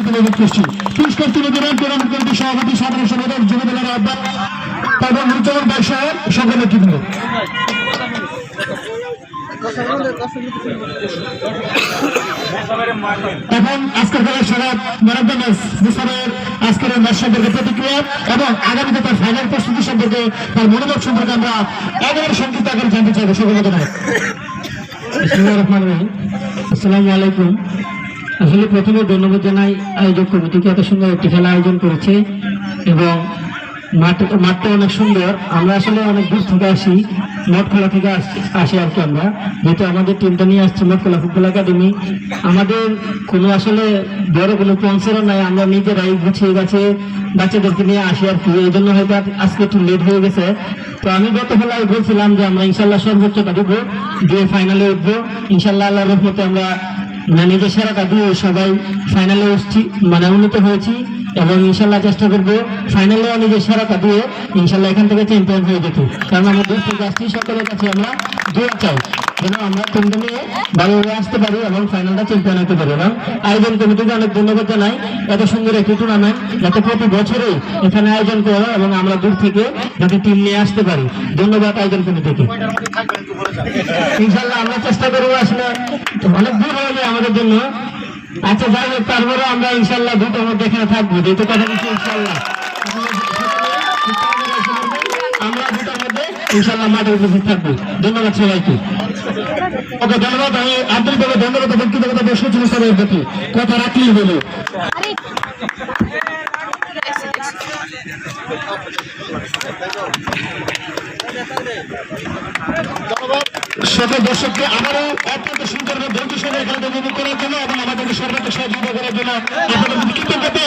থেকে উৎকৃষ্টি পুরস্কার তুলে দেবেন টুর্নামেন্ট কমিটির সভাপতি সাধারণ সম্পাদক যুবদলের আহ্বায়ক এবং মুচমন ভাই সাহেব সকল নেতৃবৃন্দ। এখন আজকের খেলার সভাপতি ম্যান অফ দ্য ম্যাচ মুস্তাফের আজকের ম্যাচ সম্পর্কে প্রতিক্রিয়া এবং আগামীতে তার ফাইনাল প্রস্তুতি সম্পর্কে তার মনোভাব সম্পর্কে আমরা একেবারে সংক্ষিপ্ত আকারে জানতে চাইবো। সকলকে ধন্যবাদ। আসসালামু আলাইকুম। আসলে প্রথমে ধন্যবাদ জানাই আয়োজক কমিটিকে, এত সুন্দর একটি খেলা আয়োজন করেছে এবং মাঠটা অনেক সুন্দর। আমরা আসলে অনেক দূর থেকে আসি, মঠখোলা থেকে আসি আর কি। আমরা যেহেতু আমাদের টিমটা নিয়ে আসছি মঠখোলা ফুটবল একাডেমি, আমাদের কোনো আসলে বড় কোনো স্পন্সরও নাই, আমরা নিজেরাই গুছিয়ে গেছে বাচ্চাদেরকে নিয়ে আসি আর কি। এই জন্য হয়তো আজকে একটু লেট হয়ে গেছে। তো আমি গত খেলায় বলছিলাম যে আমরা ইনশাল্লাহ সর্বোচ্চটা দেবো, দিয়ে ফাইনালে উঠবো ইনশাল্লাহ। আল্লাহর রহমতে আমরা নিজের সেরাটা দিয়ে সবাই ফাইনালে উন্নীত হয়েছি এবং ইনশাল্লাহ চেষ্টা করবো ফাইনালেও নিজের সেরাটা দিয়ে ইনশাল্লাহ এখান থেকে চ্যাম্পিয়ন হয়ে যেত। কারণ আমরা দূর থেকে আসছি, সকলের কাছে আমরা দোয়া চাই যেন আমরা টিমটা নিয়ে ভালোভাবে আসতে পারি এবং ফাইনালটা চ্যাম্পিয়ন হতে পারি। এবং আয়োজন কমিটিকে অনেক ধন্যবাদ জানাই, এত সুন্দর একটি টুর্নামেন্ট যাতে প্রতি বছরেই এখানে আয়োজন করা এবং আমরা দূর থেকে যাতে টিম নিয়ে আসতে পারি। ধন্যবাদ আয়োজন কমিটিকে। ইনশাল্লাহ আমরা চেষ্টা করবো, আসলে অনেক দূর হয়ে যায় আমাদের জন্য। আচ্ছা যাই হোক, তারপরে আমরা ইনশাল্লাহ দুটোর মধ্যে এখানে থাকবো, যেহেতু কথা বলছি ইনশাল্লাহ আমরা দুটোর মধ্যে ইনশাল্লাহ মাঠে উপস্থিত থাকবো। ধন্যবাদ সবাইকে। ওকে ধন্যবাদ। আমি আন্তরিকভাবে ধন্যবাদ ব্যক্তিগত বসে সাহেবের প্রতি কথা রাখলেই হলো। সকল দর্শককে আবারও অত্যন্ত সুন্দর ধৈর্য সঙ্গে এখানে উপভোগ করার জন্য এবং আমাদেরকে সর্বোচ্চ সহযোগিতা করার জন্য আপনাদের